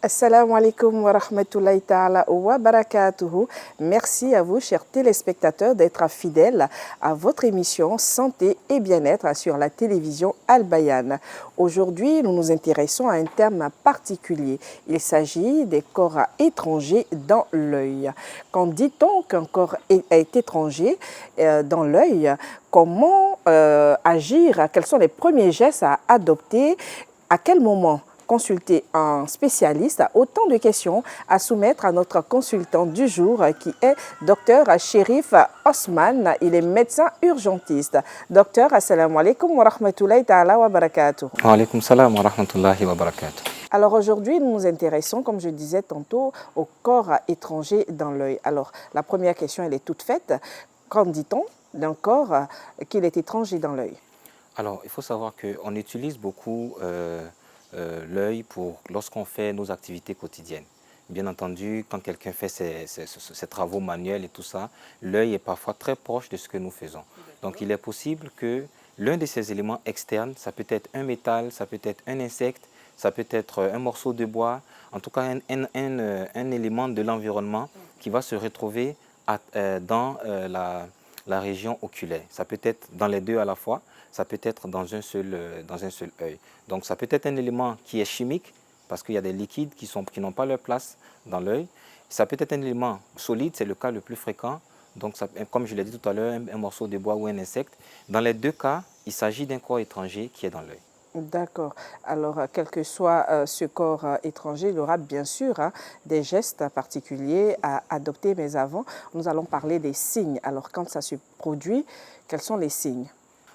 Assalamu alaikum wa rahmatullahi ta'ala wa barakatuhu. Merci à vous, chers téléspectateurs, d'être fidèles à votre émission Santé et Bien-être sur la télévision Al-Bayan. Aujourd'hui, nous nous intéressons à un thème particulier. Il s'agit des corps étrangers dans l'œil. Quand dit-on qu'un corps est étranger dans l'œil, comment agir? Quels sont les premiers gestes à adopter? À quel moment consulter un spécialiste? Autant de questions à soumettre à notre consultant du jour qui est Dr Chérif Osman. Il est médecin urgentiste. Docteur, assalamu alaikum wa rahmatullahi ta'ala wa barakatuh. Wa alaikum salam wa rahmatullahi wa barakatuh. Alors aujourd'hui, nous nous intéressons, comme je disais tantôt, au corps étranger dans l'œil. Alors la première question, elle est toute faite. Qu'en dit-on d'un corps qu'il est étranger dans l'œil? Alors, il faut savoir qu'on utilise beaucoup l'œil lorsqu'on fait nos activités quotidiennes. Bien entendu, quand quelqu'un fait ses travaux manuels et tout ça, l'œil est parfois très proche de ce que nous faisons. Donc, il est possible que l'un de ces éléments externes, ça peut être un métal, ça peut être un insecte, ça peut être un morceau de bois, en tout cas un élément de l'environnement qui va se retrouver dans la région oculaire. Ça peut être dans les deux à la fois, ça peut être dans un seul œil. Donc ça peut être un élément qui est chimique, parce qu'il y a des liquides qui n'ont pas leur place dans l'œil. Ça peut être un élément solide, c'est le cas le plus fréquent. Donc ça, comme je l'ai dit tout à l'heure, un morceau de bois ou un insecte. Dans les deux cas, il s'agit d'un corps étranger qui est dans l'œil. D'accord. Alors, quel que soit ce corps étranger, il y aura bien sûr des gestes particuliers à adopter. Mais avant, nous allons parler des signes. Alors, quand ça se produit, quels sont les signes?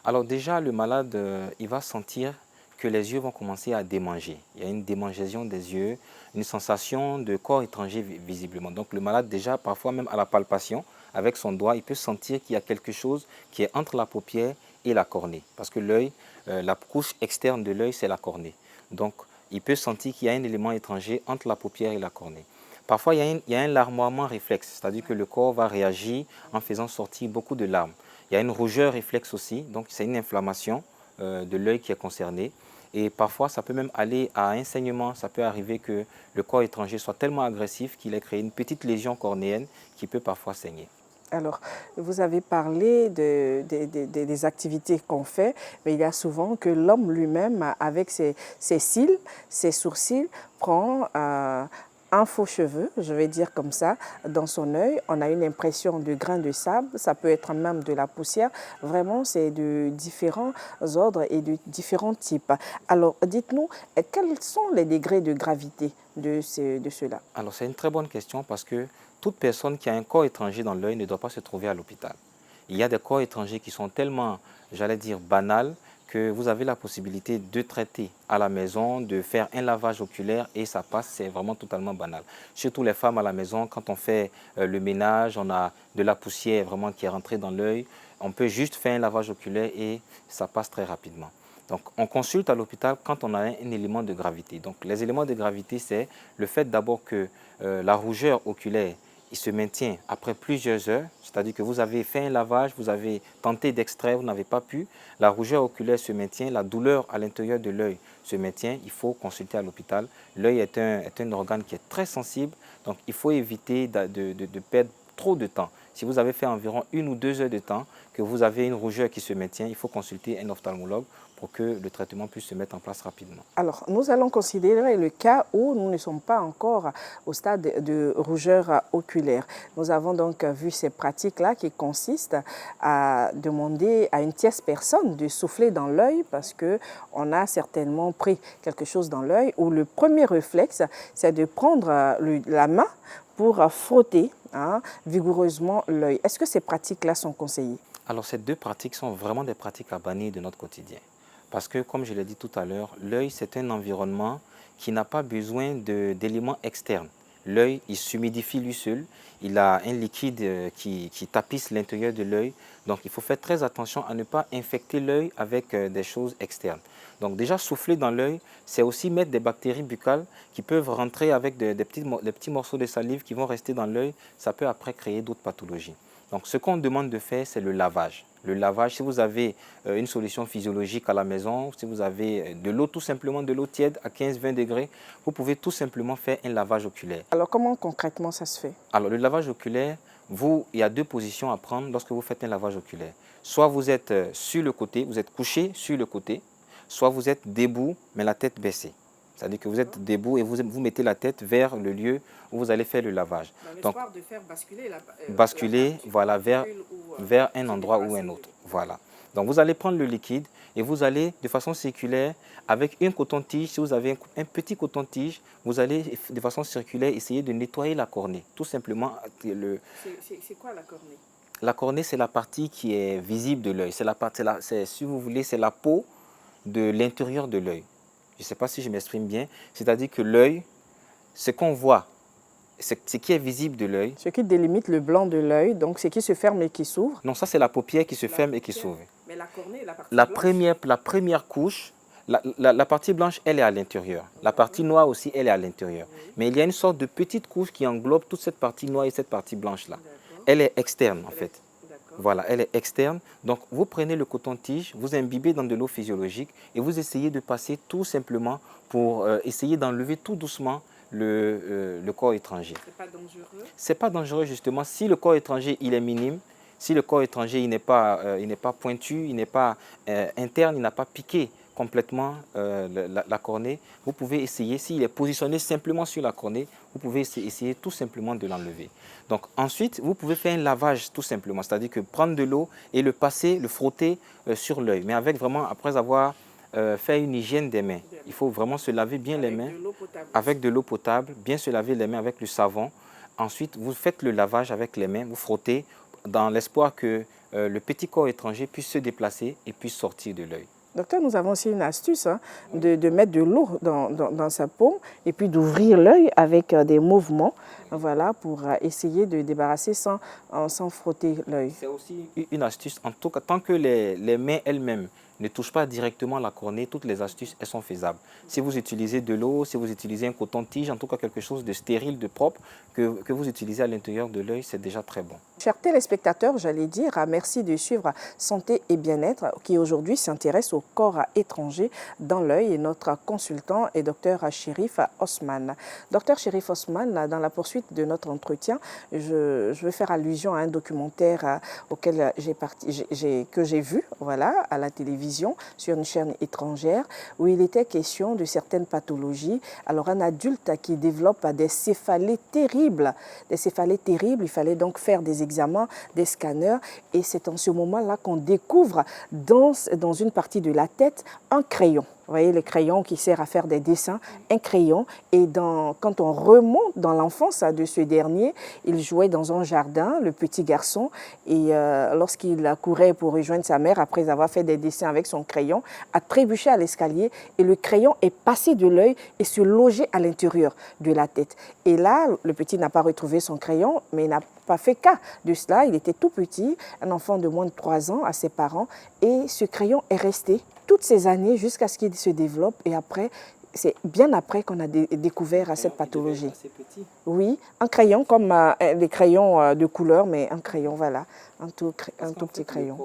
Alors déjà, le malade, il va sentir que les yeux vont commencer à démanger. Il y a une démangeaison des yeux, une sensation de corps étranger visiblement. Donc le malade déjà, parfois même à la palpation, avec son doigt, il peut sentir qu'il y a quelque chose qui est entre la paupière et la cornée. Parce que l'œil, la couche externe de l'œil, c'est la cornée. Donc il peut sentir qu'il y a un élément étranger entre la paupière et la cornée. Parfois, il y a un larmoiement réflexe, c'est-à-dire que le corps va réagir en faisant sortir beaucoup de larmes. Il y a une rougeur réflexe aussi, donc c'est une inflammation de l'œil qui est concernée. Et parfois, ça peut même aller à un saignement. Ça peut arriver que le corps étranger soit tellement agressif qu'il ait créé une petite lésion cornéenne qui peut parfois saigner. Alors, vous avez parlé des activités qu'on fait, mais il y a souvent que l'homme lui-même, avec ses cils, ses sourcils, prend un faux cheveu, je vais dire comme ça, dans son œil. On a une impression de grains de sable, ça peut être même de la poussière. Vraiment, c'est de différents ordres et de différents types. Alors, dites-nous, quels sont les degrés de gravité de cela? Alors, c'est une très bonne question parce que toute personne qui a un corps étranger dans l'œil ne doit pas se trouver à l'hôpital. Il y a des corps étrangers qui sont tellement, j'allais dire, banals, que vous avez la possibilité de traiter à la maison, de faire un lavage oculaire et ça passe, c'est vraiment totalement banal. Surtout les femmes à la maison, quand on fait le ménage, on a de la poussière vraiment qui est rentrée dans l'œil, on peut juste faire un lavage oculaire et ça passe très rapidement. Donc on consulte à l'hôpital quand on a un élément de gravité. Donc les éléments de gravité, c'est le fait d'abord que la rougeur oculaire, il se maintient après plusieurs heures, c'est-à-dire que vous avez fait un lavage, vous avez tenté d'extraire, vous n'avez pas pu, la rougeur oculaire se maintient, la douleur à l'intérieur de l'œil se maintient, il faut consulter à l'hôpital. L'œil est un organe qui est très sensible, donc il faut éviter de perdre trop de temps. Si vous avez fait environ 1 ou 2 heures de temps, que vous avez une rougeur qui se maintient, il faut consulter un ophtalmologue pour que le traitement puisse se mettre en place rapidement. Alors, nous allons considérer le cas où nous ne sommes pas encore au stade de rougeur oculaire. Nous avons donc vu ces pratiques-là qui consistent à demander à une tierce personne de souffler dans l'œil parce qu'on a certainement pris quelque chose dans l'œil, où le premier réflexe, c'est de prendre la main pour frotter vigoureusement l'œil. Est-ce que ces pratiques-là sont conseillées? Alors, ces deux pratiques sont vraiment des pratiques à bannir de notre quotidien. Parce que, comme je l'ai dit tout à l'heure, l'œil, c'est un environnement qui n'a pas besoin d'éléments externes. L'œil, il s'humidifie lui seul, il a un liquide qui tapisse l'intérieur de l'œil. Donc, il faut faire très attention à ne pas infecter l'œil avec des choses externes. Donc, déjà, souffler dans l'œil, c'est aussi mettre des bactéries buccales qui peuvent rentrer avec des petits morceaux de salive qui vont rester dans l'œil. Ça peut après créer d'autres pathologies. Donc, ce qu'on demande de faire, c'est le lavage. Le lavage, si vous avez une solution physiologique à la maison, si vous avez de l'eau, tout simplement de l'eau tiède à 15-20 degrés, vous pouvez tout simplement faire un lavage oculaire. Alors, comment concrètement ça se fait? Alors, le lavage oculaire, il y a deux positions à prendre lorsque vous faites un lavage oculaire. Soit vous êtes sur le côté, vous êtes couché sur le côté, soit vous êtes debout, mais la tête baissée. C'est-à-dire que vous êtes debout et vous mettez la tête vers le lieu où vous allez faire le lavage. Dans l'espoir de faire basculer basculer voilà, vers un endroit ou un autre. Voilà. Donc vous allez prendre le liquide et vous allez de façon circulaire avec une coton-tige. Si vous avez un petit coton-tige, vous allez de façon circulaire essayer de nettoyer la cornée. Tout simplement. C'est quoi la cornée? La cornée, c'est la partie qui est visible de l'œil. Si vous voulez, c'est la peau de l'intérieur de l'œil. Je ne sais pas si je m'exprime bien. C'est-à-dire que l'œil, ce qu'on voit, ce qui est visible de l'œil. Ce qui délimite le blanc de l'œil, donc ce qui se ferme et qui s'ouvre. Non, ça c'est la paupière qui se ferme et qui s'ouvre. Mais la cornée, la partie blanche. La première couche, la partie blanche, elle est à l'intérieur. La partie noire aussi, elle est à l'intérieur. Mais il y a une sorte de petite couche qui englobe toute cette partie noire et cette partie blanche-là. Elle est externe en fait. Voilà, elle est externe. Donc, vous prenez le coton-tige, vous imbibez dans de l'eau physiologique et vous essayez de passer tout simplement pour essayer d'enlever tout doucement le corps étranger. C'est pas dangereux? C'est pas dangereux justement si le corps étranger il est minime, si le corps étranger il n'est pas pointu, il n'est pas interne, il n'a pas piqué complètement la cornée, vous pouvez essayer, s'il est positionné simplement sur la cornée, vous pouvez essayer tout simplement de l'enlever. Donc ensuite, vous pouvez faire un lavage tout simplement, c'est-à-dire que prendre de l'eau et le passer, le frotter sur l'œil, mais avec vraiment, après avoir fait une hygiène des mains. Il faut vraiment se laver bien les mains avec de l'eau potable, bien se laver les mains avec le savon. Ensuite, vous faites le lavage avec les mains, vous frottez dans l'espoir que le petit corps étranger puisse se déplacer et puisse sortir de l'œil. Docteur, nous avons aussi une astuce de mettre de l'eau dans sa paume et puis d'ouvrir l'œil avec des mouvements, voilà, pour essayer de débarrasser sans frotter l'œil. C'est aussi une astuce, en tout cas, tant que les mains elles-mêmes ne touchent pas directement la cornée, toutes les astuces, elles sont faisables. Si vous utilisez de l'eau, si vous utilisez un coton-tige, en tout cas quelque chose de stérile, de propre, que vous utilisez à l'intérieur de l'œil, c'est déjà très bon. Chers téléspectateurs, j'allais dire, merci de suivre Santé et Bien-être qui aujourd'hui s'intéresse au corps étranger dans l'œil et notre consultant est Dr Chérif Osman. Dr Chérif Osman, dans la poursuite de notre entretien, je vais faire allusion à un documentaire auquel j'ai vu voilà, à la télévision sur une chaîne étrangère où il était question de certaines pathologies. Alors un adulte qui développe des céphalées terribles, il fallait donc faire des examens, des scanners et c'est en ce moment-là qu'on découvre dans une partie de la tête un crayon. Vous voyez, le crayon qui sert à faire des dessins, un crayon. Et quand on remonte dans l'enfance de ce dernier, il jouait dans un jardin, le petit garçon. Et lorsqu'il courait pour rejoindre sa mère, après avoir fait des dessins avec son crayon, a trébuché à l'escalier et le crayon est passé de l'œil et se logeait à l'intérieur de la tête. Et là, le petit n'a pas retrouvé son crayon, mais il n'a pas fait cas de cela. Il était tout petit, un enfant de moins de 3 ans à ses parents. Et ce crayon est resté toutes ces années jusqu'à ce qu'il se développe et après, c'est bien après qu'on a découvert cette pathologie. Oui, un crayon comme les crayons de couleur, mais un crayon, voilà, un tout petit crayon.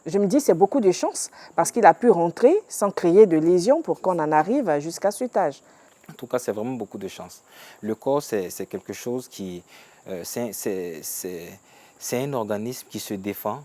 Je me dis c'est beaucoup de chance parce qu'il a pu rentrer sans créer de lésions pour qu'on en arrive jusqu'à cet âge. En tout cas, c'est vraiment beaucoup de chance. Le corps, c'est quelque chose qui... c'est un organisme qui se défend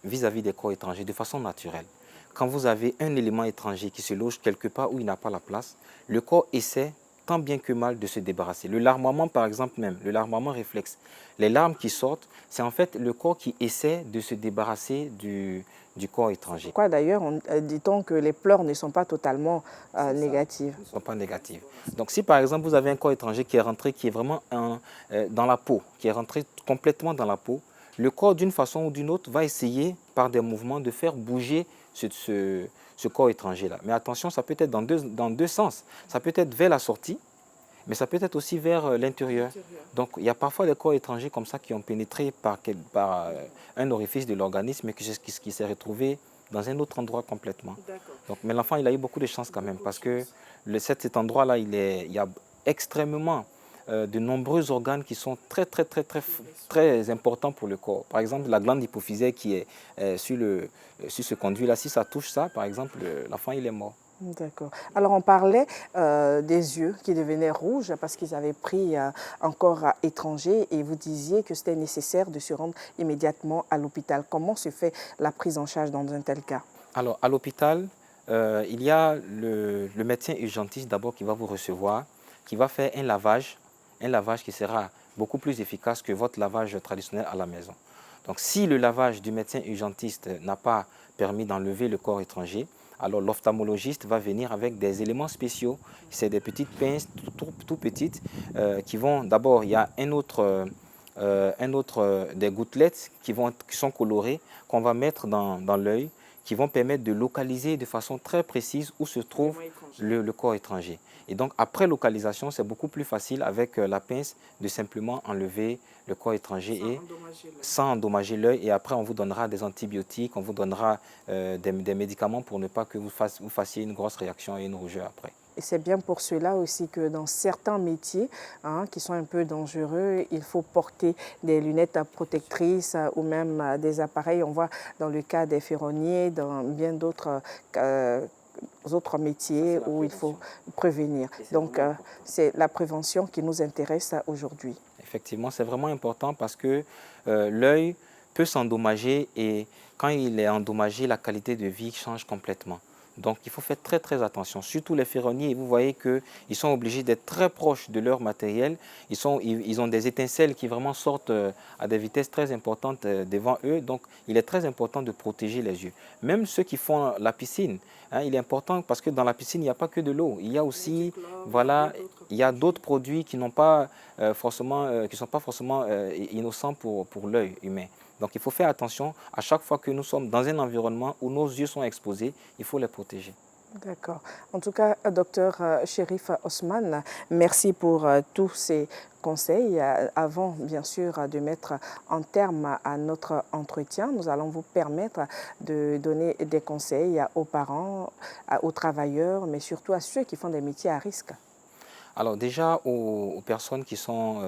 vis-à-vis des corps étrangers de façon naturelle. Quand vous avez un élément étranger qui se loge quelque part où il n'a pas la place, le corps essaie tant bien que mal de se débarrasser. Le larmoiement par exemple même, le larmoiement réflexe. Les larmes qui sortent, c'est en fait le corps qui essaie de se débarrasser du corps étranger. Pourquoi d'ailleurs dit-on que les pleurs ne sont pas totalement négatives? Ne sont pas négatives. Donc si par exemple vous avez un corps étranger qui est rentré, qui est vraiment dans la peau, qui est rentré complètement dans la peau, le corps d'une façon ou d'une autre va essayer par des mouvements de faire bouger ce corps étranger-là. Mais attention, ça peut être dans deux sens. Ça peut être vers la sortie, mais ça peut être aussi vers l'intérieur. Donc il y a parfois des corps étrangers comme ça qui ont pénétré par un orifice de l'organisme et qui s'est retrouvé dans un autre endroit complètement. Donc, mais l'enfant, il a eu beaucoup de chance quand même parce que cet endroit-là, il y a extrêmement de nombreux organes qui sont très importants pour le corps. Par exemple, la glande hypophysaire qui est sur ce conduit-là, si ça touche ça, par exemple, l'enfant il est mort. D'accord. Alors on parlait des yeux qui devenaient rouges parce qu'ils avaient pris un corps étranger et vous disiez que c'était nécessaire de se rendre immédiatement à l'hôpital. Comment se fait la prise en charge dans un tel cas? Alors à l'hôpital, il y a le médecin urgentiste d'abord qui va vous recevoir, qui va faire un lavage qui sera beaucoup plus efficace que votre lavage traditionnel à la maison. Donc si le lavage du médecin urgentiste n'a pas permis d'enlever le corps étranger, alors l'ophtalmologiste va venir avec des éléments spéciaux. C'est des petites pinces tout petites qui vont, d'abord il y a des gouttelettes qui sont colorées qu'on va mettre dans l'œil, qui vont permettre de localiser de façon très précise où se trouve le corps étranger. Et donc après localisation, c'est beaucoup plus facile avec la pince de simplement enlever le corps étranger sans endommager l'œil. Et après, on vous donnera des antibiotiques, on vous donnera des médicaments pour ne pas que vous fassiez une grosse réaction et une rougeur après. Et c'est bien pour cela aussi que dans certains métiers qui sont un peu dangereux, il faut porter des lunettes protectrices ou même des appareils. On voit dans le cas des ferronniers, dans bien d'autres autres métiers où il faut prévenir. Donc, c'est la prévention qui nous intéresse aujourd'hui. Effectivement, c'est vraiment important parce que l'œil peut s'endommager et quand il est endommagé, la qualité de vie change complètement. Donc, il faut faire très attention. Surtout les ferronniers, vous voyez qu'ils sont obligés d'être très proches de leur matériel. Ils ont des étincelles qui vraiment sortent à des vitesses très importantes devant eux. Donc, il est très important de protéger les yeux. Même ceux qui font la piscine, il est important parce que dans la piscine, il n'y a pas que de l'eau. Il y a aussi, voilà, il y a d'autres produits qui n'ont pas qui sont pas forcément innocents pour l'œil humain. Donc il faut faire attention à chaque fois que nous sommes dans un environnement où nos yeux sont exposés, il faut les protéger. D'accord. En tout cas, docteur Cherif Ousmane, merci pour tous ces conseils. Avant, bien sûr, de mettre un terme à notre entretien, nous allons vous permettre de donner des conseils aux parents, aux travailleurs, mais surtout à ceux qui font des métiers à risque. Alors déjà, aux personnes qui sont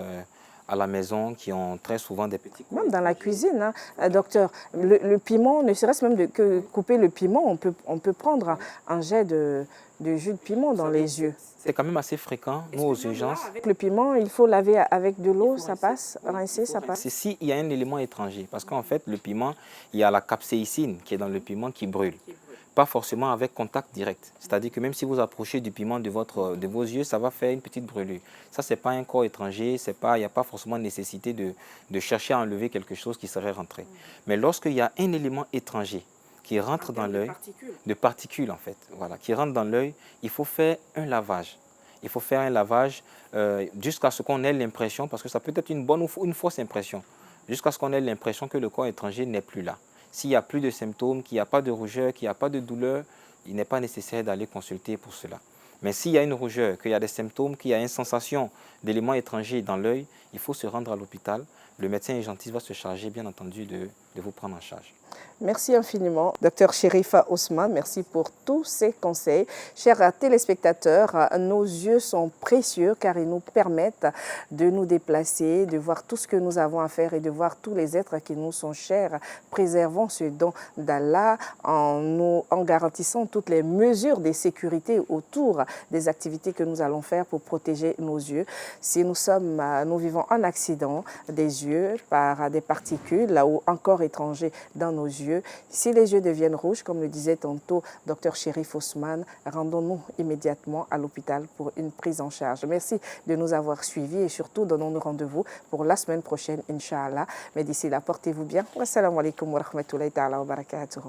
à la maison, qui ont très souvent des petits... Même dans la cuisine, docteur, le piment, ne serait-ce même que couper le piment, on peut prendre un jet de jus de piment dans les yeux. C'est quand même assez fréquent, nous, aux urgences. Avec le piment, il faut laver avec de l'eau, ça passe, rincer, ça passe. C'est s'il y a un élément étranger, parce qu'en fait, le piment, il y a la capsaïcine qui est dans le piment qui brûle. Pas forcément avec contact direct. C'est-à-dire que même si vous approchez du piment de vos yeux, ça va faire une petite brûlure. Ça, ce n'est pas un corps étranger, il n'y a pas forcément nécessité de chercher à enlever quelque chose qui serait rentré. Mais lorsqu'il y a un élément étranger qui rentre dans l'œil, de particules en fait, voilà, qui rentre dans l'œil, il faut faire un lavage. Il faut faire un lavage jusqu'à ce qu'on ait l'impression, parce que ça peut être une bonne ou une fausse impression, jusqu'à ce qu'on ait l'impression que le corps étranger n'est plus là. S'il n'y a plus de symptômes, qu'il n'y a pas de rougeur, qu'il n'y a pas de douleur, il n'est pas nécessaire d'aller consulter pour cela. Mais s'il y a une rougeur, qu'il y a des symptômes, qu'il y a une sensation d'éléments étrangers dans l'œil, il faut se rendre à l'hôpital. Le médecin urgentiste va se charger, bien entendu, de vous prendre en charge. Merci infiniment, docteur Cherif Ousmane. Merci pour tous ces conseils. Chers téléspectateurs, nos yeux sont précieux car ils nous permettent de nous déplacer, de voir tout ce que nous avons à faire et de voir tous les êtres qui nous sont chers. Préservons ce don d'Allah en garantissant toutes les mesures de sécurité autour des activités que nous allons faire pour protéger nos yeux. Si nous vivons un accident des yeux par des particules ou encore étrangers dans nos yeux, si les yeux deviennent rouges, comme le disait tantôt Dr Cherif Ousmane, rendons-nous immédiatement à l'hôpital pour une prise en charge. Merci de nous avoir suivis et surtout donnons-nous rendez-vous pour la semaine prochaine, Inch'Allah. Mais d'ici là, portez-vous bien. Wassalamu alaikum wa rahmatullahi ta'ala wa barakatuhu.